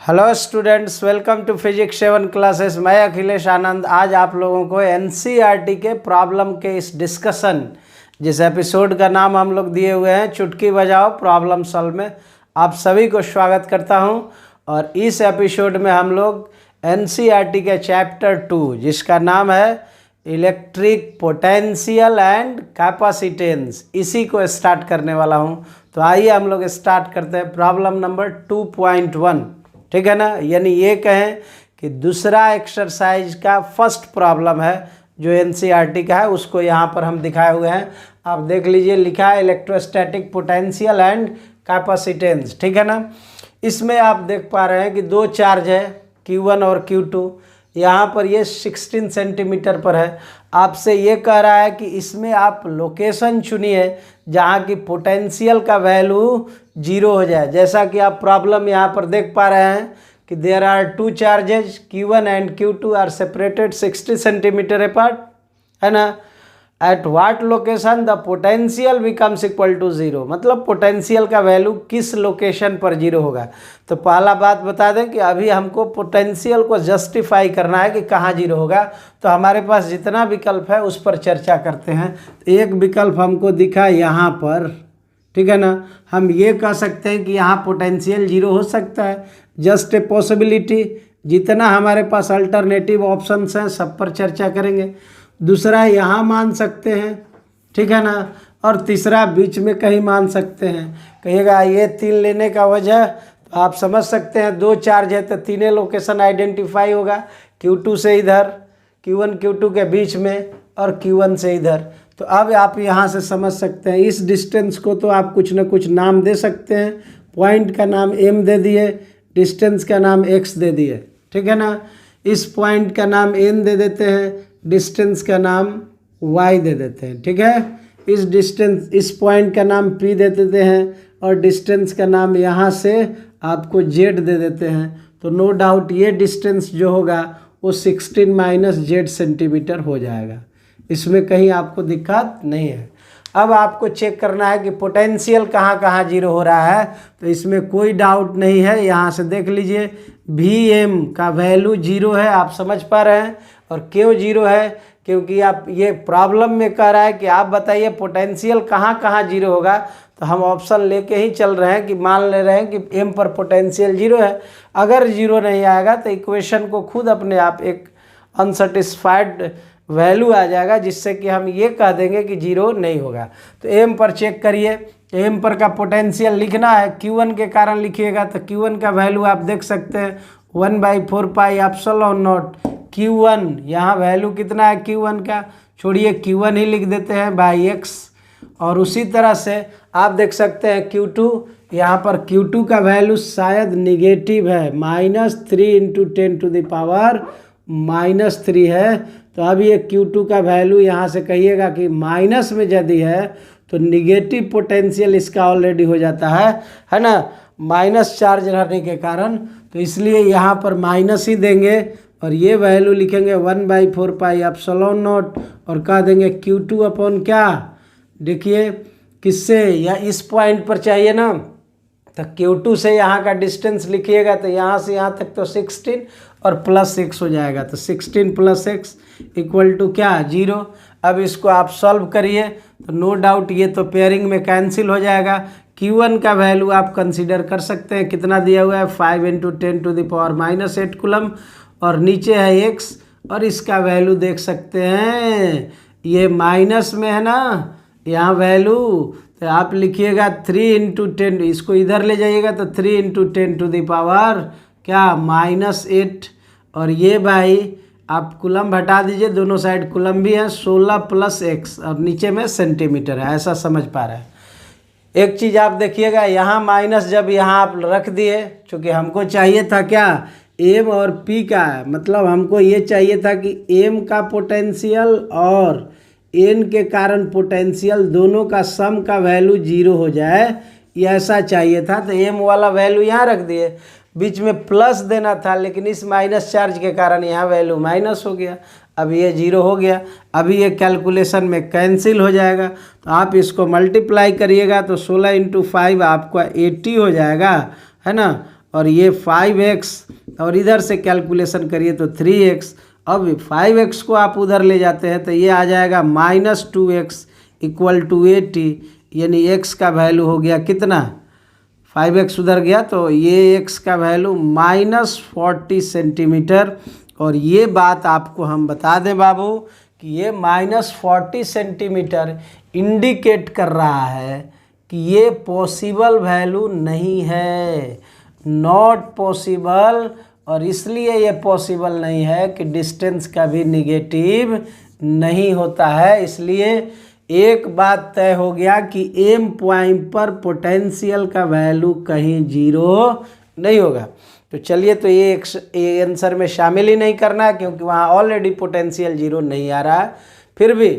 Hello students, welcome to physics 7 classes. मैं अखिलेश आनंद आज आप लोगों को एनसीईआरटी के प्रॉब्लम के इस डिस्कशन, जिस एपिसोड का नाम हम लोग दिए हुए हैं चुटकी बजाओ प्रॉब्लम सॉल्व में, आप सभी को स्वागत करता हूं। और इस एपिसोड में हम लोग एनसीईआरटी के चैप्टर 2 जिसका नाम है इलेक्ट्रिक पोटेंशियल एंड कैपेसिटेंस, इसी को स्टार्ट करने वाला हूं। तो आइए हम लोग स्टार्ट करते हैं प्रॉब्लम नंबर 2.1। ठीक है ना, यानी ये कहें कि दूसरा एक्सरसाइज का फर्स्ट प्रॉब्लम है जो एनसीईआरटी का है, उसको यहाँ पर हम दिखाए हुए हैं। आप देख लीजिए, लिखा है इलेक्ट्रोस्टैटिक पोटेंशियल एंड कैपेसिटेंस। ठीक है ना, इसमें आप देख पा रहे हैं कि दो चार्ज है Q1 और Q2। यहाँ पर ये 16 सेंटीमीटर पर है। आपसे ये कह रहा है कि इसमें आप लोकेशन चुनिए जहाँ की पोटेंशियल का वैल्यू 0 हो जाए। जैसा कि आप प्रॉब्लम यहाँ पर देख पा रहे हैं कि there are two charges Q1 and Q2 are separated 60 centimetre apart, है ना। At what location the potential becomes equal to 0, मतलब पोटेंशियल का वैल्यू किस लोकेशन पर 0 होगा। तो पहला बात बता दें कि अभी हमको पोटेंशियल को जस्टिफाई करना है कि कहाँ 0 होगा। तो हमारे पास जितना विकल्प है उस पर चर्चा करते हैं। एक विकल्प हमको दिखा यहाँ पर, ठीक है ना। हम ये कह सकते हैं कि यहाँ पोटेंशियल 0 हो सकता है, जस्ट ए पॉसिबिलिटी। जितना हमारे पास अल्टरनेटिव ऑप्शंस हैं सब पर चर्चा करेंगे। दूसरा यहाँ मान सकते हैं, ठीक है ना। और तीसरा बीच में कहीं मान सकते हैं। कहिएगा ये 3 लेने का वजह तो आप समझ सकते हैं, दो चार्ज है तो तीनों लोकेशन आइडेंटिफाई होगा। Q2 से इधर, Q1 Q2 के बीच में, और Q1 से इधर। तो अब आप यहाँ से समझ सकते हैं इस डिस्टेंस को तो आप कुछ ना कुछ नाम दे सकते हैं। पॉइंट का नाम M दे दिए, डिस्टेंस का नाम X दे दिए, ठीक है ना। इस पॉइंट का नाम N दे देते हैं, डिस्टेंस का नाम Y दे देते हैं, ठीक है। इस पॉइंट का नाम P दे देते हैं और डिस्टेंस का नाम यहाँ से आपको Z दे देते हैं। तो नो डाउट ये डिस्टेंस जो होगा वो 16 माइनस Z सेंटीमीटर हो जाएगा। इसमें कहीं आपको दिक्कत नहीं है। अब आपको चेक करना है कि पोटेंशियल कहाँ कहाँ 0 हो रहा है। तो इसमें कोई डाउट नहीं है, यहाँ से देख लीजिए Vm का वैल्यू 0 है, आप समझ पा रहे हैं। और क्यों 0 है? क्योंकि आप ये प्रॉब्लम में कह रहा है कि आप बताइए पोटेंशियल कहाँ कहाँ 0 होगा। तो हम ऑप्शन लेके ही चल रहे हैं कि मान ले रहे हैं कि M पर पोटेंशियल 0 है। अगर 0 नहीं आएगा तो इक्वेशन को खुद अपने आप एक अनसेटिस्फाइड वैल्यू आ जाएगा, जिससे कि हम ये कह देंगे कि 0 नहीं होगा। तो M पर चेक करिए, M पर का पोटेंशियल लिखना है, Q1 के कारण लिखिएगा। तो Q1 का वैल्यू आप देख सकते हैं 1/4 पाई एप्सिलॉन नॉट Q1। यहाँ वैल्यू कितना है Q1 का, छोड़िए Q1 ही लिख देते हैं बाई X। और उसी तरह से आप देख सकते हैं Q2, यहाँ पर Q2 का वैल्यू शायद निगेटिव है, -3 × 10⁻³ है। तो अब ये Q2 का वैल्यू यहाँ से कहिएगा कि माइनस में यदि है तो निगेटिव पोटेंशियल इसका ऑलरेडी हो जाता है ना, माइनस चार्ज रहने के कारण। तो इसलिए यहाँ पर माइनस ही देंगे और ये वैल्यू लिखेंगे 1/4 पाई एप्सिलॉन नॉट और कह देंगे Q2 अपॉन क्या, देखिए किससे, या इस पॉइंट पर चाहिए ना। तो Q2 से यहाँ का डिस्टेंस लिखिएगा तो यहाँ से यहाँ तक तो 16 और प्लस x हो जाएगा। तो 16 + x इक्वल टू क्या, 0। अब इसको आप सॉल्व करिए तो नो डाउट ये तो पेयरिंग में कैंसिल हो जाएगा। Q1 का वैल्यू आप कंसीडर कर सकते हैं, कितना दिया हुआ है 5 × 10⁻⁻8 कूलम, और नीचे है x, और इसका वैल्यू देख सकते हैं ये माइनस में है ना यहाँ वैल्यू। तो आप लिखिएगा 3 × 10, इसको इधर ले जाइएगा तो 3 × 10⁻, क्या, -8। और ये भाई आप कूलम हटा दीजिए, दोनों साइड कूलम भी है, 16 + x, और नीचे में सेंटीमीटर है, ऐसा समझ पा रहे हैं। एक चीज़ आप देखिएगा, यहाँ माइनस जब यहाँ आप रख दिए, चूँकि हमको चाहिए था क्या, M और P का, मतलब हमको ये चाहिए था कि M का पोटेंशियल और N के कारण पोटेंशियल दोनों का सम का वैल्यू 0 हो जाए, ये ऐसा चाहिए था। तो M वाला वैल्यू यहाँ रख दिए, बीच में प्लस देना था, लेकिन इस माइनस चार्ज के कारण यहाँ वैल्यू माइनस हो गया। अब ये 0 हो गया, अभी ये कैलकुलेशन में कैंसिल हो जाएगा। तो आप इसको मल्टीप्लाई करिएगा तो 16 × 5 आपका 80 हो जाएगा, है ना। और ये 5x, और इधर से कैलकुलेशन करिए तो 3x। अब 5x को आप उधर ले जाते हैं तो ये आ जाएगा -2x इक्वल टू 80, यानी x का वैल्यू हो गया कितना, 5x उधर गया तो ये x का वैल्यू -40 सेंटीमीटर। और ये बात आपको हम बता दें बाबू कि ये -40 सेंटीमीटर इंडिकेट कर रहा है कि ये पॉसिबल वैल्यू नहीं है, नॉट पॉसिबल। और इसलिए ये पॉसिबल नहीं है कि डिस्टेंस कभी निगेटिव नहीं होता है। इसलिए एक बात तय हो गया कि एम पॉइंट पर पोटेंशियल का वैल्यू कहीं जीरो नहीं होगा। तो चलिए, तो ये आंसर में शामिल ही नहीं करना है क्योंकि वहाँ ऑलरेडी पोटेंशियल जीरो नहीं आ रहा है। फिर भी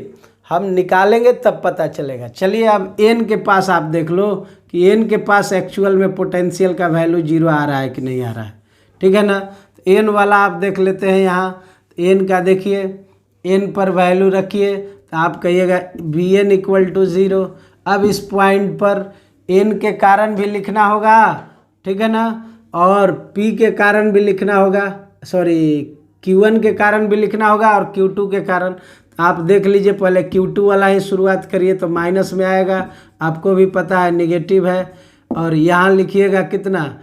हम निकालेंगे तब पता चलेगा। चलिए, अब एन के पास आप देख लो कि एन के पास एक्चुअल में पोटेंशियल का वैल्यू जीरो आ रहा है कि नहीं आ रहा है, ठीक है ना। तो एन वाला आप देख लेते हैं यहाँ। एन का देखिए, एन पर वैल्यू रखिए तो आप कहिएगा बी एन इक्वल टू 0। अब इस पॉइंट पर एन के कारण भी लिखना होगा, ठीक है ना, और पी के कारण भी लिखना होगा, सॉरी Q1 के कारण भी लिखना होगा और Q2 के कारण। आप देख लीजिए, पहले Q2 वाला ही शुरुआत करिए तो माइनस में आएगा, आपको भी पता है नेगेटिव है। और यहाँ लिखिएगा कितना,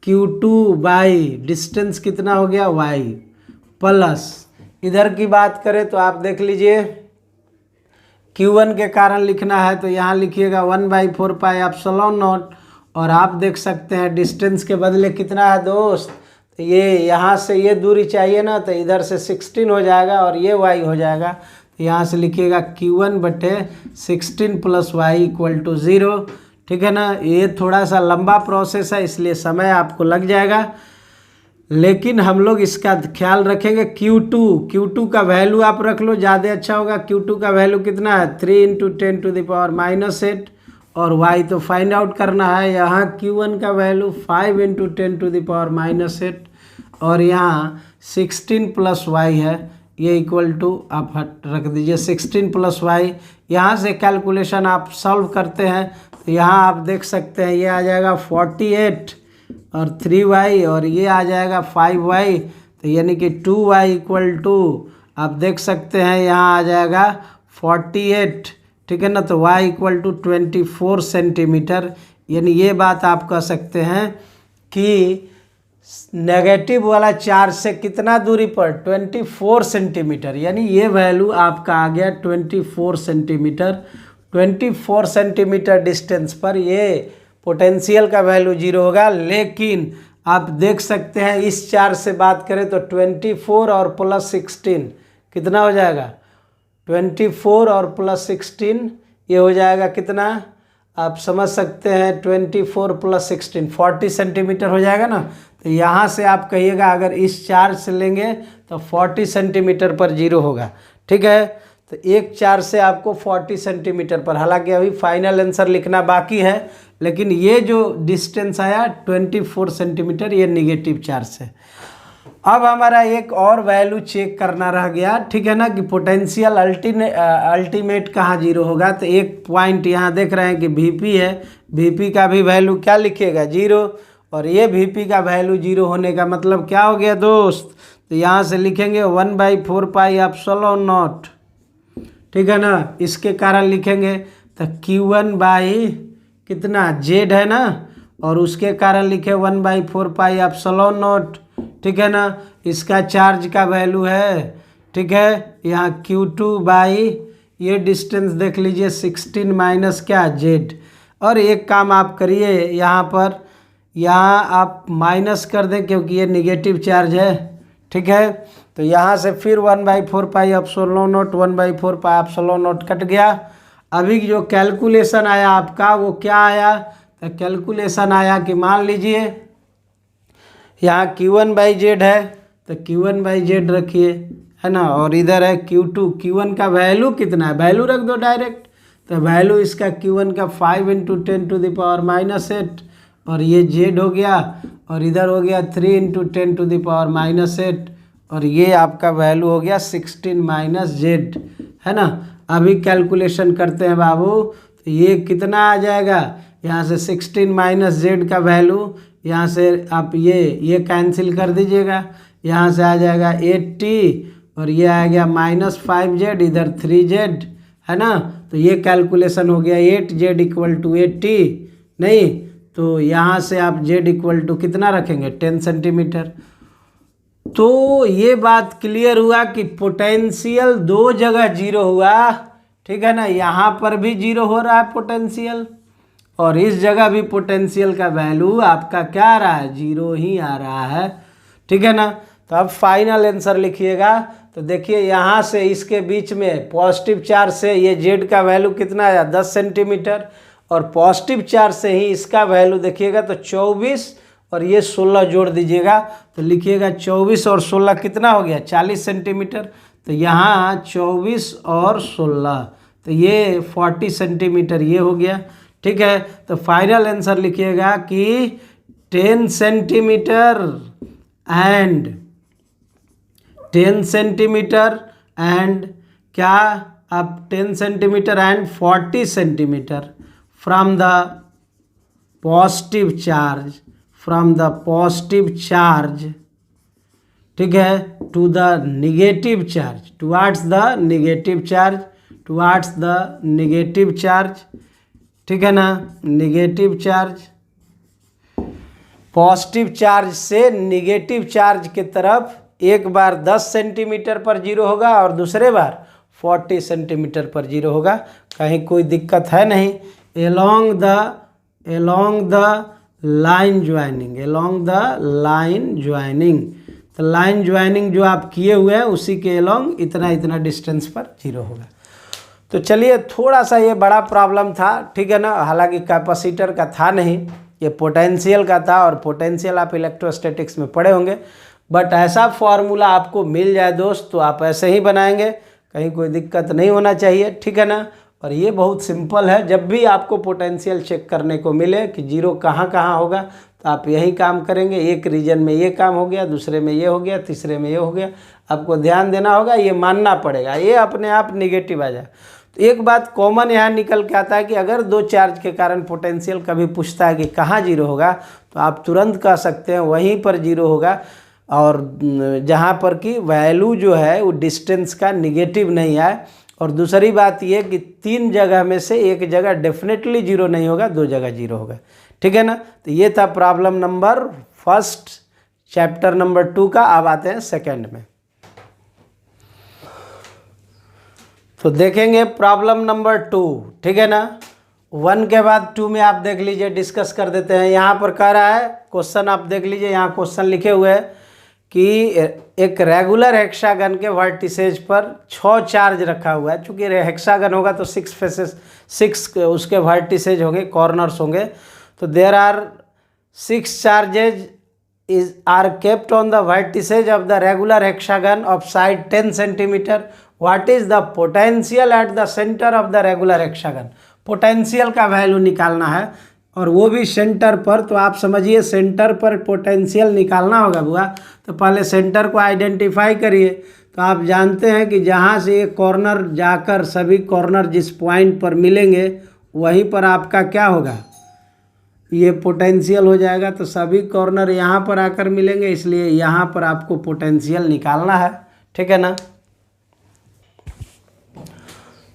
Q2 बाई डिस्टेंस कितना हो गया y, प्लस इधर की बात करें तो आप देख लीजिए Q1 के कारण लिखना है तो यहाँ लिखिएगा 1/4 पाई एप्सिलॉन नॉट। और आप देख सकते हैं डिस्टेंस के बदले कितना है दोस्त, तो ये यहाँ से ये दूरी चाहिए ना, तो इधर से 16 हो जाएगा और ये y हो जाएगा। तो यहाँ से लिखिएगा Q1/16 + y इक्वल टू 0, ठीक है ना। ये थोड़ा सा लंबा प्रोसेस है इसलिए समय आपको लग जाएगा, लेकिन हम लोग इसका ख्याल रखेंगे। Q2 का वैल्यू आप रख लो, ज़्यादा अच्छा होगा। Q2 का वैल्यू कितना है, 3 × 10⁻⁻8, और y तो फाइंड आउट करना है। यहाँ Q1 का वैल्यू 5 × 10⁻⁸, और यहाँ 16 + y है, ये इक्वल टू आप रख दीजिए 16 + y। यहाँ से कैलकुलेशन आप सॉल्व करते हैं तो यहाँ आप देख सकते हैं ये आ जाएगा 48 और 3y, और ये आ जाएगा 5y, तो यानी कि 2y इक्वल टू आप देख सकते हैं यहाँ आ जाएगा 48, ठीक है ना। तो y इक्वल टू 24 सेंटीमीटर। यानी ये बात आप कह सकते हैं कि नेगेटिव वाला चार्ज से कितना दूरी पर, 24 सेंटीमीटर, यानी ये वैल्यू आपका आ गया 24 सेंटीमीटर। 24 सेंटीमीटर डिस्टेंस पर ये पोटेंशियल का वैल्यू जीरो होगा। लेकिन आप देख सकते हैं इस चार्ज से बात करें तो 24 और +16 कितना हो जाएगा, 24 और +16 ये हो जाएगा कितना, आप समझ सकते हैं 24 + 16 40 सेंटीमीटर हो जाएगा ना। तो यहाँ से आप कहिएगा अगर इस चार्ज से लेंगे तो 40 सेंटीमीटर पर जीरो होगा, ठीक है। तो एक चार्ज से आपको 40 सेंटीमीटर पर, हालांकि अभी फाइनल आंसर लिखना बाकी है, लेकिन ये जो डिस्टेंस आया 24 सेंटीमीटर ये निगेटिव चार्ज से। अब हमारा एक और वैल्यू चेक करना रह गया, ठीक है ना, कि पोटेंशियल अल्टीमेट कहाँ जीरो होगा। तो एक पॉइंट यहाँ देख रहे हैं कि Vp है, Vp का भी वैल्यू क्या लिखिएगा, जीरो। और ये Vp का वैल्यू जीरो होने का मतलब क्या हो गया दोस्त, तो यहाँ से लिखेंगे 1/4 पाई एप्सिलॉन नॉट, ठीक है ना। इसके कारण लिखेंगे तो Q1 बाई कितना Z है ना, और उसके कारण लिखे 1/4 पाई एप्सिलॉन नॉट, ठीक है ना। इसका चार्ज का वैल्यू है, ठीक है। यहाँ Q2 बाई ये डिस्टेंस देख लीजिए 16 माइनस क्या Z। और एक काम आप करिए, यहाँ पर यहाँ आप माइनस कर दें क्योंकि ये निगेटिव चार्ज है, ठीक है। तो यहाँ से फिर 1/4 pi epsilon not 1/4 pi epsilon not cut गया। अभी जो कैलकुलेशन आया आपका वो क्या आया, तो कैलकुलेशन आया कि मान लीजिए यहाँ Q1/Z है तो Q1/Z रखिए, है ना, और इधर है Q2। Q1 का वैल्यू कितना है, वैल्यू रख दो डायरेक्ट, तो वैल्यू इसका Q1 का 5 × 10⁻⁸, और ये Z हो गया, और इधर हो गया 3 × 10⁻⁸, और ये आपका वैल्यू हो गया 16 - Z, है ना। अभी कैलकुलेशन करते हैं बाबू, तो ये कितना आ जाएगा, यहाँ से 16 - Z का वैल्यू यहाँ से आप ये कैंसिल कर दीजिएगा, यहाँ से आ जाएगा 8t और ये आ गया -5z, इधर 3z है ना। तो ये कैलकुलेशन हो गया 8z = 80, नहीं तो यहाँ से आप z = कितना रखेंगे 10 सेंटीमीटर। तो ये बात क्लियर हुआ कि पोटेंशियल दो जगह जीरो हुआ, ठीक है ना। यहाँ पर भी जीरो हो रहा है पोटेंशियल और इस जगह भी पोटेंशियल का वैल्यू आपका क्या आ रहा है, जीरो ही आ रहा है, ठीक है ना। तो अब फाइनल आंसर लिखिएगा। तो देखिए यहाँ से इसके बीच में पॉजिटिव चार्ज से ये जेड का वैल्यू कितना आया 10 सेंटीमीटर और पॉजिटिव चार्ज से ही इसका वैल्यू देखिएगा तो 24 और ये 16 जोड़ दीजिएगा तो लिखिएगा 24 और 16 कितना हो गया 40 सेंटीमीटर। तो यहाँ 24 और 16 तो ये 40 सेंटीमीटर ये हो गया, ठीक है। तो फाइनल आंसर लिखिएगा कि 10 सेंटीमीटर एंड 10 सेंटीमीटर एंड क्या अब 10 centimetre and 40 centimetre from the positive charge, from the positive charge, ठीक है, to the negative charge, towards the negative charge, towards the negative charge, ठीक है ना। नेगेटिव चार्ज, पॉजिटिव चार्ज से negative charge की तरफ एक बार 10 सेंटीमीटर पर जीरो होगा और दूसरे बार 40 सेंटीमीटर पर जीरो होगा, कहीं कोई दिक्कत है नहीं। along the line joining, along the line joining, तो लाइन ज्वाइनिंग जो आप किए हुए हैं उसी के along इतना इतना डिस्टेंस पर जीरो होगा। तो चलिए थोड़ा सा ये बड़ा प्रॉब्लम था, ठीक है ना। हालांकि कैपेसिटर का था नहीं, ये पोटेंशियल का था और पोटेंशियल आप इलेक्ट्रोस्टैटिक्स में पढ़े होंगे। बट ऐसा फॉर्मूला आपको मिल जाए दोस्त तो आप ऐसे ही बनाएंगे, कहीं कोई दिक्कत नहीं होना चाहिए, ठीक है ना। और ये बहुत सिंपल है, जब भी आपको पोटेंशियल चेक करने को मिले कि जीरो कहाँ कहाँ होगा तो आप यही काम करेंगे। एक रीजन में ये काम हो गया, दूसरे में ये हो गया, तीसरे में ये हो गया, आपको ध्यान देना होगा, ये मानना पड़ेगा, ये अपने आप निगेटिव आ जाए। तो एक बात कॉमन यहाँ निकल के आता है कि अगर दो चार्ज के कारण पोटेंशियल कभी पूछता है कि कहाँ जीरो होगा तो आप तुरंत कह सकते हैं वहीं पर जीरो होगा और जहाँ पर कि वैल्यू जो है वो डिस्टेंस का निगेटिव नहीं आए। और दूसरी बात ये कि 3 जगह में से एक जगह डेफिनेटली जीरो नहीं होगा, 2 जगह जीरो होगा, ठीक है ना। तो ये था प्रॉब्लम नंबर 1 चैप्टर नंबर 2 का। अब आते हैं सेकंड में, तो देखेंगे प्रॉब्लम नंबर 2, ठीक है ना। 1 के बाद 2 में आप देख लीजिए, डिस्कस कर देते हैं। यहाँ पर कह रहा है क्वेश्चन, आप देख लीजिए यहाँ क्वेश्चन लिखे हुए हैं कि एक रेगुलर हेक्सागन के वर्टिसेज पर 6 चार्ज रखा हुआ है। चूँकि हेक्सागन होगा तो 6 फेसेस, 6 उसके वर्टिसेज होंगे, कॉर्नर्स होंगे। तो there are 6 charges are kept on the vertices of the regular hexagon of side 10 centimetre. What is the potential at the centre of the regular hexagon. Potential का value निकालना है और वो भी सेंटर पर। तो आप समझिए सेंटर पर पोटेंशियल निकालना होगा बुआ, तो पहले सेंटर को आइडेंटिफाई करिए। तो आप जानते हैं कि जहाँ से ये कॉर्नर जाकर सभी कॉर्नर जिस पॉइंट पर मिलेंगे वहीं पर आपका क्या होगा, ये पोटेंशियल हो जाएगा। तो सभी कॉर्नर यहाँ पर आकर मिलेंगे, इसलिए यहाँ पर आपको पोटेंशियल निकालना है, ठीक है ना।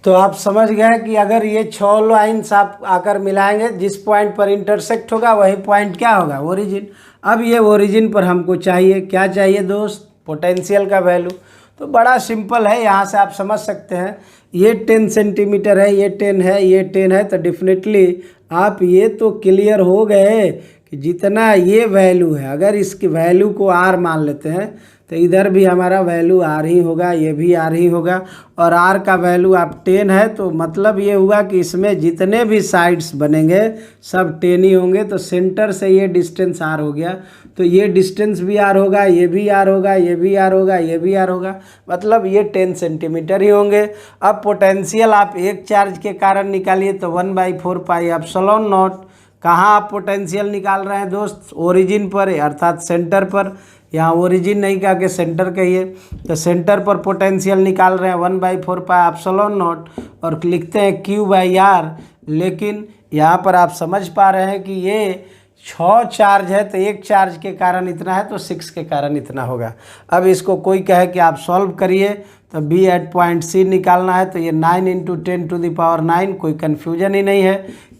तो आप समझ गए कि अगर ये 6 लाइन्स आप आकर मिलाएंगे, जिस पॉइंट पर इंटरसेक्ट होगा वही पॉइंट क्या होगा, ओरिजिन। अब ये ओरिजिन पर हमको चाहिए, क्या चाहिए दोस्त, पोटेंशियल का वैल्यू। तो बड़ा सिंपल है, यहाँ से आप समझ सकते हैं। ये 10 सेंटीमीटर है, ये 10 है, ये 10 है, तो डेफिनेटली आप ये तो क्लियर हो गए कि जितना ये वैल्यू है, अगर इसकी वैल्यू को R मान लेते हैं तो इधर भी हमारा वैल्यू R ही होगा, ये भी R ही होगा। और R का वैल्यू आप 10 है, तो मतलब ये हुआ कि इसमें जितने भी साइड्स बनेंगे सब 10 ही होंगे। तो सेंटर से ये डिस्टेंस R हो गया, तो ये डिस्टेंस भी R होगा, ये भी R होगा, ये भी R होगा, ये भी R होगा, मतलब ये 10 सेंटीमीटर ही होंगे। अब पोटेंशियल आप एक चार्ज के कारण निकालिए तो 1/4 पाई एप्सिलॉन नॉट। कहाँ आप पोटेंशियल निकाल रहे हैं दोस्त, ओरिजिन पर, अर्थात सेंटर पर। यहाँ ओरिजिन नहीं कहा कि सेंटर कहिए, तो सेंटर पर पोटेंशियल निकाल रहे हैं 1/4 पाई एप्सिलॉन नॉट और लिखते हैं Q/R। लेकिन यहाँ पर आप समझ पा रहे हैं कि ये 6 चार्ज है तो एक चार्ज के कारण इतना है, तो 6 के कारण इतना होगा। अब इसको कोई कहे कि आप सॉल्व करिए, तो बी एट पॉइंट सी निकालना है, तो ये 9 × 10⁹ 9, कोई कन्फ्यूजन ही नहीं है।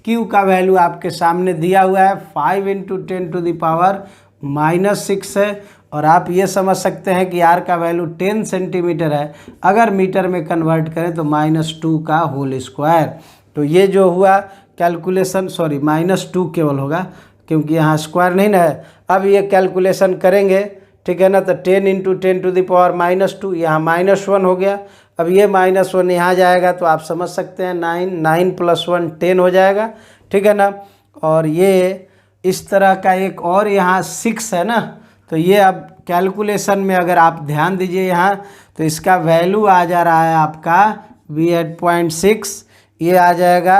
क्यू का वैल्यू आपके सामने दिया हुआ है 5 × 10⁻⁻6 है, और आप ये समझ सकते हैं कि आर का वैल्यू 10 सेंटीमीटर है, अगर मीटर में कन्वर्ट करें तो -2 का होल स्क्वायर। तो ये जो हुआ कैलकुलेशन, सॉरी -2 केवल होगा क्योंकि यहाँ स्क्वायर नहीं ना है। अब ये कैलकुलेशन करेंगे, ठीक है ना, तो 10 × 10⁻², यहाँ -1 हो गया। अब ये -1 यहाँ जाएगा तो आप समझ सकते हैं 9 + 1 10 हो जाएगा, ठीक है ना। और ये इस तरह का एक और यहाँ 6 है ना, तो ये अब कैलकुलेशन में अगर आप ध्यान दीजिए यहाँ, तो इसका वैल्यू आ जा रहा है आपका V8.6, ये आ जाएगा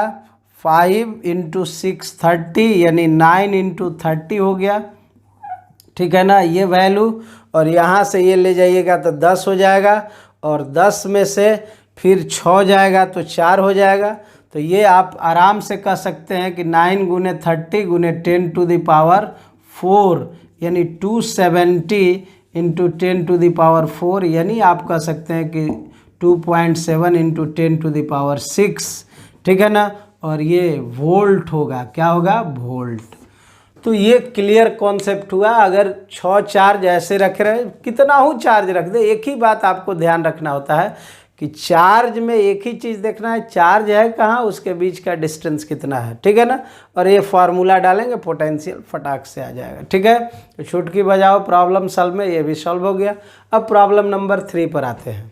5 × 6 30, यानी 9 × 30 हो गया, ठीक है ना, ये वैल्यू। और यहाँ से ये ले जाइएगा तो 10 हो जाएगा, और 10 में से फिर 6 जाएगा तो 4 हो जाएगा। तो ये आप आराम से कह सकते हैं कि 9 × 30 × 10⁴, यानी 270 × 10⁴, यानी आप कह सकते हैं कि 2.7 × 10⁶, ठीक है ना। और ये वोल्ट होगा, क्या होगा, वोल्ट। तो ये क्लियर कॉन्सेप्ट हुआ। अगर 6 चार्ज ऐसे रख रहे हैं, कितना हो चार्ज रख दे, एक ही बात आपको ध्यान रखना होता है कि चार्ज में एक ही चीज़ देखना है, चार्ज है कहाँ, उसके बीच का डिस्टेंस कितना है, ठीक है ना। और ये फार्मूला डालेंगे, पोटेंशियल फटाक से आ जाएगा, ठीक है। तो चुटकी बजाओ प्रॉब्लम सॉल्व में ये भी सॉल्व हो गया। अब प्रॉब्लम नंबर 3 पर आते हैं।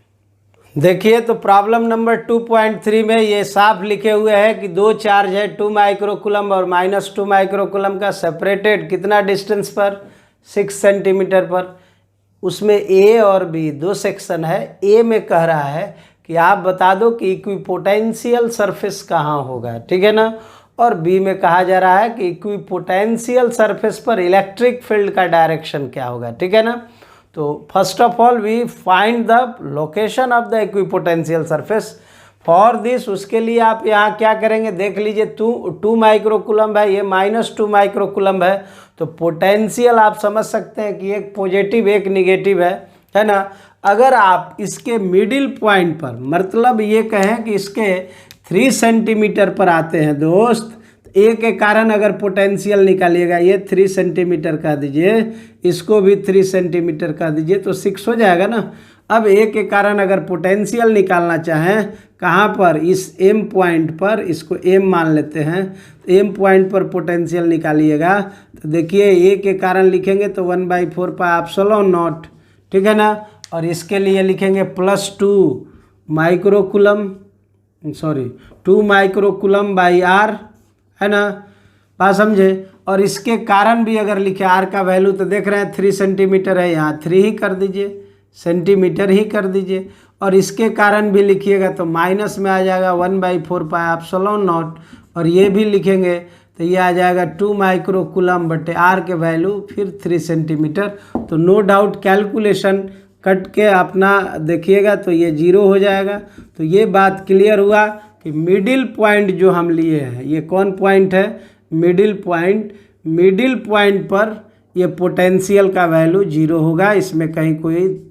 देखिए, तो प्रॉब्लम नंबर 2.3 में ये साफ लिखे हुए हैं कि 2 चार्ज है 2 माइक्रोकूलम और -2 माइक्रोकूलम का, सेपरेटेड कितना डिस्टेंस पर, 6 सेंटीमीटर पर। उसमें ए और बी 2 सेक्शन है। ए में कह रहा है कि आप बता दो कि इक्विपोटेंशियल सरफेस कहाँ होगा, ठीक है ना। और बी में कहा जा रहा है कि इक्विपोटेंशियल सरफेस पर इलेक्ट्रिक फील्ड का डायरेक्शन क्या होगा, ठीक है ना। तो first of all we find the location of the equipotential surface. For this, उसके लिए आप यहाँ क्या करेंगे, देख लीजिए, 2 माइक्रोकूलम है, ये -2 माइक्रोकूलम है, तो पोटेंशियल आप समझ सकते हैं कि एक पॉजिटिव एक निगेटिव है ना। अगर आप इसके मिडिल पॉइंट पर, मतलब ये कहें कि इसके 3 सेंटीमीटर पर आते हैं दोस्त, ए के कारण अगर पोटेंशियल निकालिएगा, ये 3 सेंटीमीटर का दीजिए, इसको भी 3 सेंटीमीटर का दीजिए, तो 6 हो जाएगा ना। अब ए के कारण अगर पोटेंशियल निकालना चाहें, कहाँ पर, इस एम पॉइंट पर, इसको एम मान लेते हैं, तो एम पॉइंट पर पोटेंशियल निकालिएगा, तो देखिए ए के कारण लिखेंगे तो 1/4πε0, ठीक है ना। और इसके लिए लिखेंगे +2 माइक्रोकूलम, सॉरी 2 माइक्रोकूलम/r, है ना, बात समझे। और इसके कारण भी अगर लिखे आर का वैल्यू, तो देख रहे हैं 3 सेंटीमीटर है, यहाँ 3 ही कर दीजिए, सेंटीमीटर ही कर दीजिए। और इसके कारण भी लिखिएगा तो माइनस में आ जाएगा 1/4πε0, और ये भी लिखेंगे तो ये आ जाएगा 2 माइक्रोकूलम/आर के वैल्यू फिर 3 सेंटीमीटर। तो नो डाउट कैलकुलेशन कट के अपना देखिएगा तो ये 0 हो जाएगा। तो ये बात क्लियर हुआ कि मिडिल पॉइंट जो हम लिए हैं, ये कौन पॉइंट है, मिडिल पॉइंट। मिडिल पॉइंट पर ये पोटेंशियल का वैल्यू 0 होगा, इसमें कहीं कोई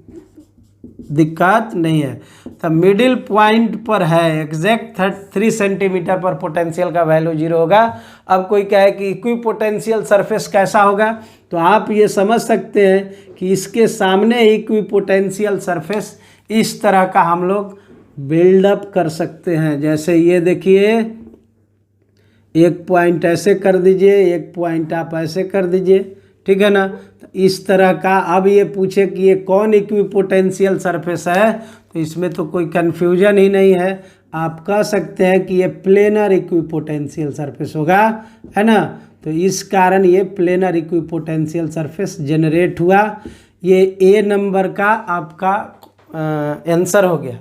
दिक्कत नहीं है। तो मिडिल पॉइंट पर है एग्जैक्ट 3 सेंटीमीटर पर पोटेंशियल का वैल्यू 0 होगा। अब कोई कहे कि इक्विपोटेंशियल सरफेस कैसा होगा, तो आप ये समझ सकते हैं कि इसके सामने इक्विपोटेंशियल सरफेस इस तरह का हम लोग बिल्डअप कर सकते हैं। जैसे ये देखिए, एक पॉइंट ऐसे कर दीजिए, एक पॉइंट आप ऐसे कर दीजिए, ठीक है ना। तो इस तरह का, अब ये पूछे कि ये कौन इक्विपोटेंशियल सरफेस है, तो इसमें तो कोई कन्फ्यूजन ही नहीं है, आप कह सकते हैं कि ये प्लेनर इक्विपोटेंशियल सरफेस होगा, है ना। तो इस कारण ये प्लेनर इक्विपोटेंशियल सरफेस जनरेट हुआ। ये ए नंबर का आपका आंसर हो गया।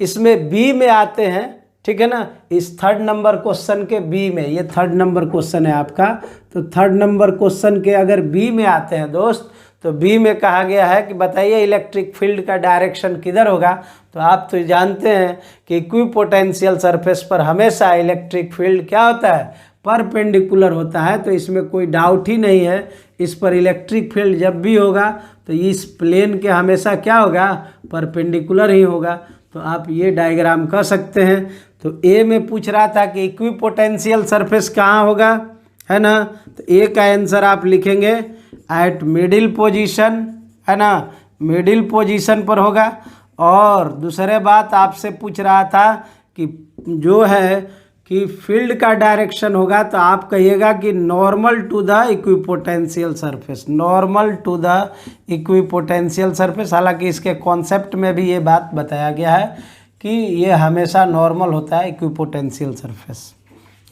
इसमें बी में आते हैं, ठीक है ना, इस 3rd नंबर क्वेश्चन के बी में, ये 3rd नंबर क्वेश्चन है आपका, तो 3rd नंबर क्वेश्चन के अगर बी में आते हैं दोस्त, तो बी में कहा गया है कि बताइए इलेक्ट्रिक फील्ड का डायरेक्शन किधर होगा। तो आप तो जानते हैं कि इक्विपोटेंशियल सरफेस पर हमेशा इलेक्ट्रिक फील्ड क्या होता है, परपेंडिकुलर होता है, तो इसमें कोई डाउट ही नहीं है। इस पर इलेक्ट्रिक फील्ड जब भी होगा तो इस प्लेन के हमेशा क्या होगा, परपेंडिकुलर ही होगा। तो आप ये डायग्राम कर सकते हैं। तो ए में पूछ रहा था कि इक्विपोटेंशियल सरफेस कहाँ होगा, है ना। तो ए का आंसर आप लिखेंगे एट मिडिल पोजीशन, है ना, मिडिल पोजीशन पर होगा। और दूसरे बात आपसे पूछ रहा था कि जो है कि फील्ड का डायरेक्शन होगा, तो आप कहिएगा कि normal to the equipotential surface, normal to the equipotential surface. हालांकि इसके कॉन्सेप्ट में भी ये बात बताया गया है कि ये हमेशा नॉर्मल होता है इक्विपोटेंशियल सरफेस,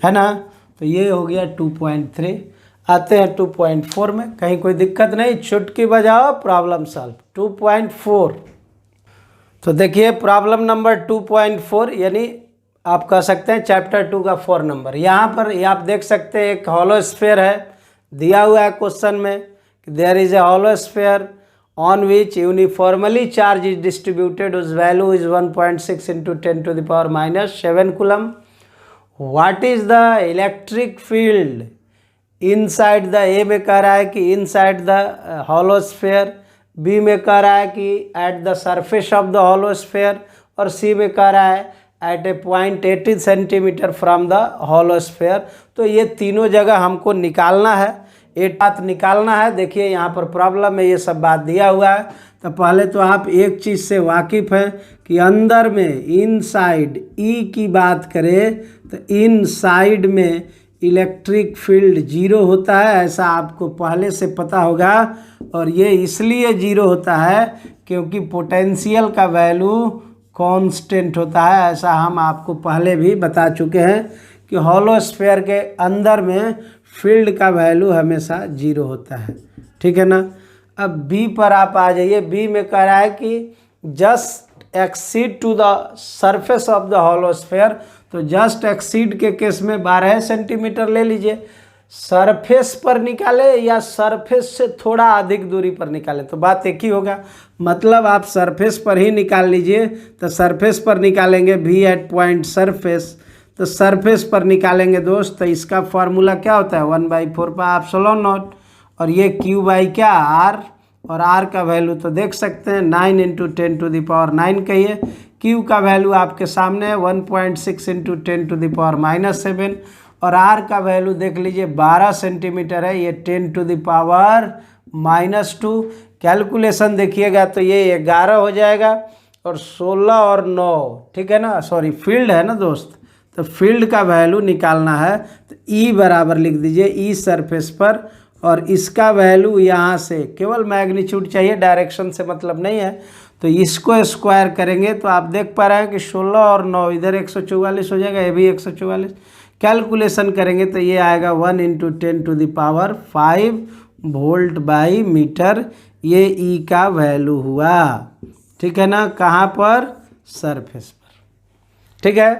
है ना। तो ये हो गया 2.3। आते हैं 2.4 में। कहीं कोई दिक्कत नहीं, चुटकी बजाओ, प्रॉब्लम सॉल्व। 2.4 तो देखिए प्रॉब्लम नंबर 2.4, यानी आप कह सकते हैं चैप्टर 2 का 4 नंबर। यहाँ पर ये आप देख सकते हैं एक हॉलो स्फीयर है, दिया हुआ है क्वेश्चन में, there is a hollow sphere on which uniformly charge is distributed, उस value is 1.6 into 10⁻⁻7 coulomb. What is the electric field inside the, A में कह रहा है कि inside the hollow sphere, B में कह रहा है कि at the surface of the hollow sphere, और सी में कह रहा है at a point 80 centimetre from the hollow sphere. तो ये तीनों जगह हमको निकालना है, एक बात निकालना है। देखिए यहाँ पर प्रॉब्लम में ये सब बात दिया हुआ है। तो पहले तो आप एक चीज़ से वाकिफ़ हैं कि अंदर में इनसाइड ई की बात करें तो इनसाइड में इलेक्ट्रिक फील्ड 0 होता है, ऐसा आपको पहले से पता होगा। और ये इसलिए 0 होता है क्योंकि पोटेंशियल का वैल्यू कांस्टेंट होता है, ऐसा हम आपको पहले भी बता चुके हैं कि हॉलो स्फीयर के अंदर में फील्ड का वैल्यू हमेशा 0 होता है, ठीक है ना। अब बी पर आप आ जाइए। बी में कह रहा है कि just exceed to the surface of the hollow sphere, तो जस्ट एक्सीड के केस में 12 सेंटीमीटर ले लीजिए। सरफेस पर निकाले या सरफेस से थोड़ा अधिक दूरी पर निकालें तो बात एक ही होगा। मतलब आप सरफेस पर ही निकाल लीजिए। तो सरफेस पर निकालेंगे भी एट पॉइंट सरफेस, तो सरफेस पर निकालेंगे दोस्त, तो इसका फॉर्मूला क्या होता है 1/4πε0, और ये क्यू बाई क्या आर, और आर का वैल्यू तो देख सकते हैं 9 इंटू 10⁻9 कहिए। क्यू का वैल्यू आपके सामने है 1.6 इंटू 10⁻⁻7, और आर का वैल्यू देख लीजिए 12 सेंटीमीटर है, ये 10⁻⁻2। कैलकुलेशन देखिएगा तो ये 11 हो जाएगा, और 16 और 9, ठीक है ना, सॉरी फील्ड है ना दोस्त, तो फील्ड का वैल्यू निकालना है। तो ई बराबर लिख दीजिए, ई सरफेस पर, और इसका वैल्यू यहाँ से केवल मैग्नीट्यूड चाहिए, डायरेक्शन से मतलब नहीं है। तो इसको स्क्वायर करेंगे तो आप देख पा रहे हैं कि 16 और 9 इधर 144 हो जाएगा, ये भी 144। कैलकुलेशन करेंगे तो ये आएगा 1 इंटू 10⁵ वोल्ट बाई मीटर, ये ई का वैल्यू हुआ, ठीक है ना। कहाँ पर, सरफेस पर, ठीक है।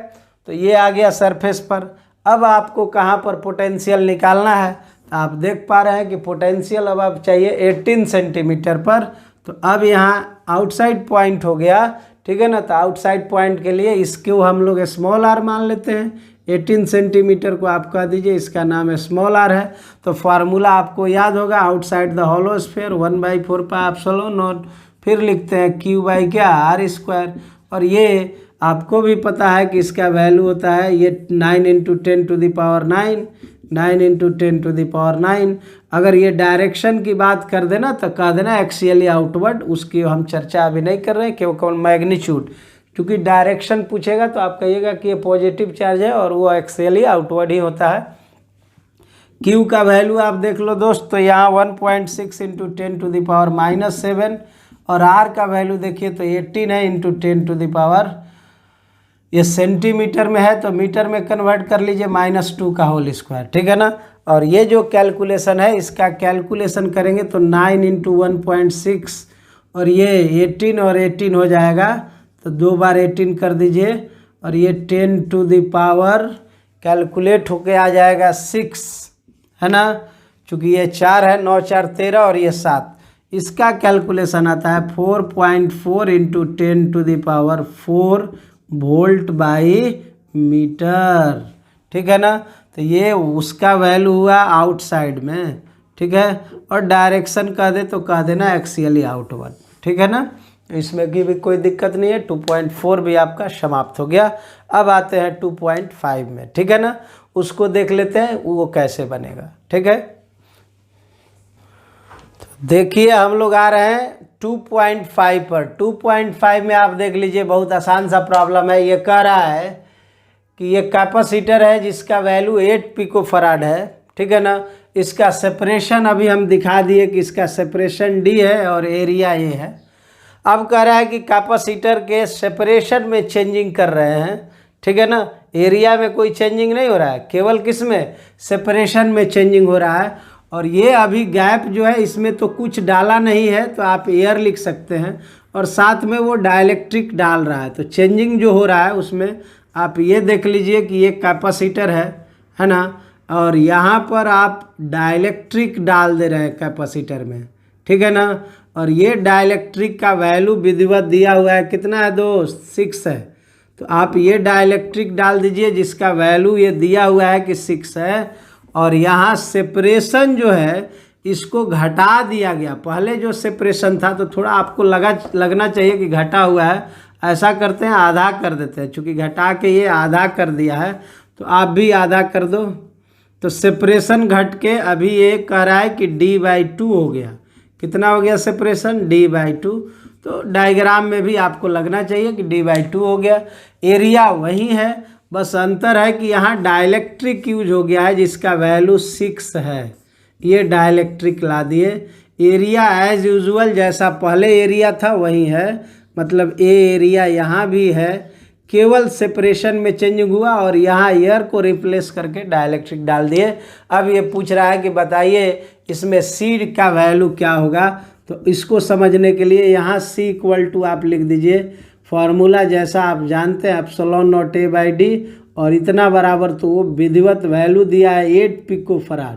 तो ये आ गया सरफेस पर। अब आपको कहाँ पर पोटेंशियल निकालना है, तो आप देख पा रहे हैं कि पोटेंशियल अब चाहिए 18 सेंटीमीटर पर। तो अब यहाँ आउटसाइड पॉइंट हो गया, ठीक है ना। तो आउटसाइड पॉइंट के लिए इसको हम लोग स्मॉल आर मान लेते हैं। 18 सेंटीमीटर को आप कह दीजिए इसका नाम है स्मॉल आर है। तो फार्मूला आपको याद होगा, आउटसाइड द हॉलो स्फीयर 1/4πε0, फिर लिखते हैं क्यू बाई क्या आर स्क्वायर, और ये आपको भी पता है कि इसका वैल्यू होता है ये 9 इंटू 10⁹9, 9 इंटू 10⁹9। अगर ये डायरेक्शन की बात कर देना तो कह देना एक्सियली आउटवर्ड, उसकी हम चर्चा अभी नहीं कर रहे हैं, केवल मैग्नीट्यूड। क्योंकि डायरेक्शन पूछेगा तो आप कहिएगा कि ये पॉजिटिव चार्ज है और वो एक्सियली आउटवर्ड ही होता है। क्यू का वैल्यू आप देख लो दोस्त, तो यहाँ 1.6 इंटू 10⁻⁻7, और आर का वैल्यू देखिए तो 18 है इंटू 10⁻, ये सेंटीमीटर में है तो मीटर में कन्वर्ट कर लीजिए, -2 का होल स्क्वायर, ठीक है ना। और ये जो कैलकुलेशन है इसका कैलकुलेशन करेंगे तो 9 इंटू 1.6, और ये 18 और 18 हो जाएगा, तो 2 बार 18 कर दीजिए, और ये 10⁻, कैलकुलेट होके आ जाएगा 6, है ना। चूँकि ये 4 है, 9 4 13, और ये 7, इसका कैलकुलेशन आता है 4.4 इंटू 10⁴ वोल्ट बाई मीटर, ठीक है ना। तो ये उसका वैल्यू हुआ आउटसाइड में, ठीक है। और डायरेक्शन कह दे तो कह देना एक्सियली आउटवर्ड, ठीक है ना। तो इसमें की भी कोई दिक्कत नहीं है। 2.4 भी आपका समाप्त हो गया। अब आते हैं 2.5 में, ठीक है ना। उसको देख लेते हैं वो कैसे बनेगा, ठीक है। तो देखिए हम लोग आ रहे हैं 2.5 पर। 2.5 में आप देख लीजिए बहुत आसान सा प्रॉब्लम है। ये कह रहा है कि ये कैपेसिटर है जिसका वैल्यू 8 पिकोफराड है, ठीक है ना। इसका सेपरेशन अभी हम दिखा दिए कि इसका सेपरेशन D है और एरिया A है। अब कह रहा है कि कैपेसिटर के सेपरेशन में चेंजिंग कर रहे हैं, ठीक है ना। एरिया में कोई चेंजिंग नहीं हो रहा है, केवल किस में, सेपरेशन में चेंजिंग हो रहा है। और ये अभी गैप जो है इसमें तो कुछ डाला नहीं है, तो आप एयर लिख सकते हैं। और साथ में वो डाइलेक्ट्रिक डाल रहा है, तो चेंजिंग जो हो रहा है उसमें आप ये देख लीजिए कि ये कैपेसिटर है ना। और यहाँ पर आप डाइलेक्ट्रिक डाल दे रहे हैं कैपेसिटर में, ठीक है ना। और ये डाइलेक्ट्रिक का वैल्यू विधिवत दिया हुआ है, कितना है दोस्त, 6 है। तो आप ये डाइलेक्ट्रिक डाल दीजिए जिसका वैल्यू ये दिया हुआ है कि 6 है। और यहाँ सेपरेशन जो है इसको घटा दिया गया। पहले जो सेपरेशन था तो थोड़ा आपको लगना चाहिए कि घटा हुआ है। ऐसा करते हैं आधा कर देते हैं, चूँकि घटा के ये आधा कर दिया है तो आप भी आधा कर दो। तो सेपरेशन घट के अभी ये कह रहा है कि D/2 हो गया। कितना हो गया सेपरेशन, D/2। तो डायग्राम में भी आपको लगना चाहिए कि D/2 हो गया। एरिया वही है, बस अंतर है कि यहाँ डाइलेक्ट्रिक यूज हो गया है जिसका वैल्यू 6 है। ये डाइलेक्ट्रिक ला दिए। एरिया एज यूजुअल जैसा पहले एरिया था वही है, मतलब ए एरिया यहाँ भी है, केवल सेपरेशन में चेंजिंग हुआ और यहाँ एयर को रिप्लेस करके डाइलेक्ट्रिक डाल दिए। अब ये पूछ रहा है कि बताइए इसमें C का वैल्यू क्या होगा। तो इसको समझने के लिए यहाँ C = आप लिख दीजिए फार्मूला जैसा आप जानते हैं, ε0A/d। और इतना बराबर तो वो विधिवत वैल्यू दिया है 8 पिकोफराड,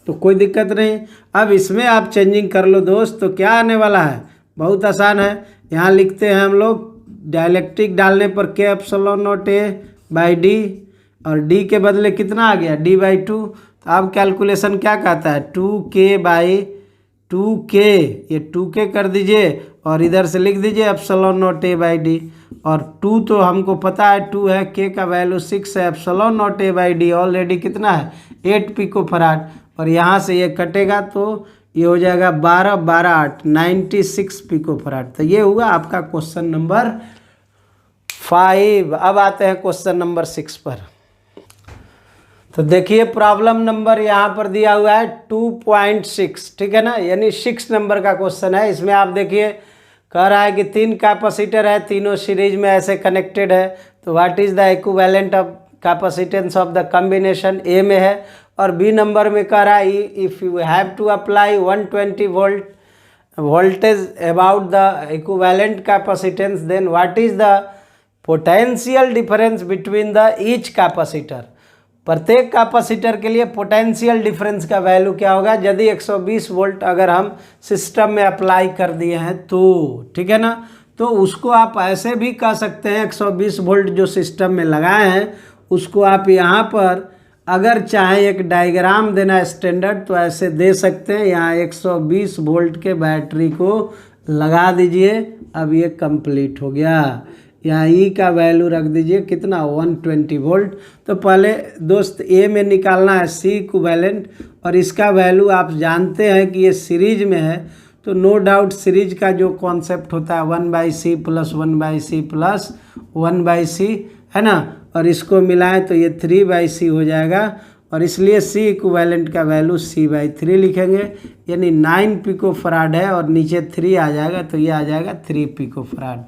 तो कोई दिक्कत नहीं। अब इसमें आप चेंजिंग कर लो दोस्त, तो क्या आने वाला है, बहुत आसान है। यहाँ लिखते हैं हम लोग डाइलेक्ट्रिक डालने पर K ε0A/d और D के बदले कितना आ गया, D/2। तो अब कैलकुलेशन क्या कहता है, 2K/2K, ये 2K कर दीजिए और इधर से लिख दीजिए ε0A/d। और 2 तो हमको पता है 2 है, K का वैल्यू 6 है, ε0A/d ऑलरेडी कितना है 8 पिकोफराड। और यहाँ से ये कटेगा तो ये हो जाएगा 12 12 8 96 पिकोफराड। तो ये हुआ आपका क्वेश्चन नंबर 5। अब आते हैं क्वेश्चन नंबर 6 पर। तो देखिए प्रॉब्लम नंबर यहाँ पर दिया हुआ है 2.6, ठीक है ना, यानी 6 नंबर का क्वेश्चन है। इसमें आप देखिए कह रहा है कि 3 कैपेसिटर है, तीनों सीरीज में ऐसे कनेक्टेड है। तो what is the equivalent of capacitance of the combination, A में है। और बी नंबर में कह रहा है if you have to apply 120 voltage about the equivalent capacitance, then what is the potential difference between the each capacitor. प्रत्येक capacitor के लिए पोटेंशियल डिफरेंस का वैल्यू क्या होगा यदि 120 वोल्ट अगर हम सिस्टम में अप्लाई कर दिए हैं तो, ठीक है ना। तो उसको आप ऐसे भी कह सकते हैं, 120 वोल्ट जो सिस्टम में लगाए हैं उसको आप यहाँ पर अगर चाहें एक डायग्राम देना स्टैंडर्ड तो ऐसे दे सकते हैं। यहाँ 120 वोल्ट के बैटरी को लगा दीजिए। अब ये कंप्लीट हो गया। यहाँ ई का वैल्यू रख दीजिए कितना, 120 वोल्ट। तो पहले दोस्त ए में निकालना है C इक्विवेलेंट, और इसका वैल्यू आप जानते हैं कि ये सीरीज में है। तो नो डाउट सीरीज का जो कॉन्सेप्ट होता है 1/C + 1/C + 1/C है ना, और इसको मिलाएं तो ये 3/C हो जाएगा। और इसलिए C इक्विवेलेंट का वैल्यू C/3 लिखेंगे, यानी 9 पिकोफराड है और नीचे 3 आ जाएगा तो ये आ जाएगा 3 पिकोफराड,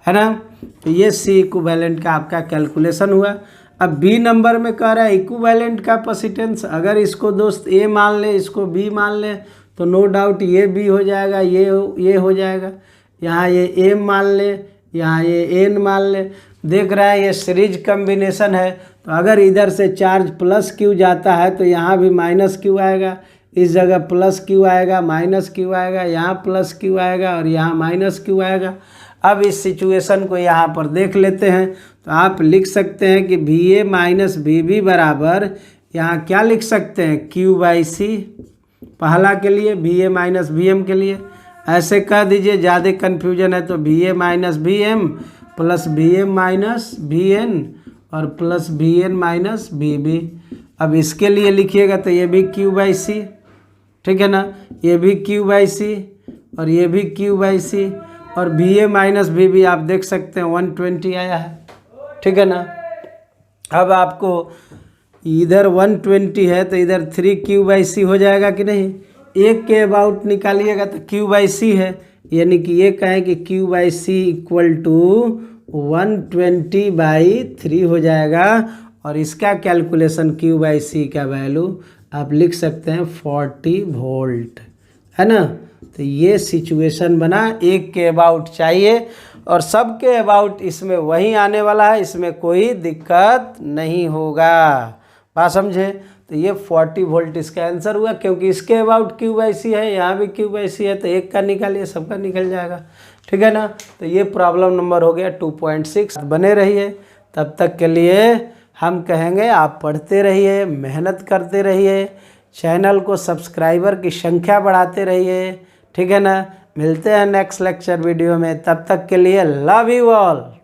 है ना। तो ये C इक्विवेलेंट का आपका कैलकुलेशन हुआ। अब बी नंबर में कह रहा है इक्विवेलेंट कैपेसिटेंस। अगर इसको दोस्त A मान ले, इसको B मान ले, तो नो डाउट ये B हो जाएगा, ये हो जाएगा। यहाँ ये M मान ले, यहाँ ये N मान ले। देख रहा है ये सीरीज कम्बिनेशन है, तो अगर इधर से चार्ज +Q जाता है तो यहाँ भी -Q आएगा, इस जगह +Q आएगा, -Q आएगा, यहाँ +Q आएगा और यहाँ -Q आएगा। अब इस सिचुएशन को यहाँ पर देख लेते हैं। तो आप लिख सकते हैं कि VA - VB बराबर यहाँ क्या लिख सकते हैं, Q/C पहला के लिए, VA माइनस VM के लिए। ऐसे कह दीजिए, ज़्यादा कन्फ्यूजन है तो VA minus VM plus VM minus VN और प्लस VN माइनस VB। अब इसके लिए लिखिएगा तो ये भी Q/C, ठीक है ना, ये भी Q/C और ये भी Q/C और VA माइनस VB आप देख सकते हैं 120 आया है, ठीक है ना। अब आपको इधर 120 है तो इधर 3Q/C हो जाएगा कि नहीं। एक के अबाउट निकालिएगा तो Q/C है, यानी कि ये कहें कि Q/C इक्वल टू 120/3 हो जाएगा। और इसका कैलकुलेशन Q/C का वैल्यू आप लिख सकते हैं 40 वोल्ट, है ना। तो ये सिचुएशन बना, एक के अबाउट चाहिए और सब के अबाउट इसमें वही आने वाला है, इसमें कोई दिक्कत नहीं होगा, बात समझे। तो ये 40 वोल्ट इसका आंसर हुआ, क्योंकि इसके अबाउट Q/C है, यहाँ भी Q/C है, तो एक का निकालिए सबका निकल जाएगा, ठीक है ना। तो ये प्रॉब्लम नंबर हो गया 2.6। बने रहिए, तब तक के लिए हम कहेंगे आप पढ़ते रहिए, मेहनत करते रहिए, चैनल को सब्सक्राइबर की संख्या बढ़ाते रहिए, ठीक है ना। मिलते हैं नेक्स्ट लेक्चर वीडियो में, तब तक के लिए लव यू ऑल।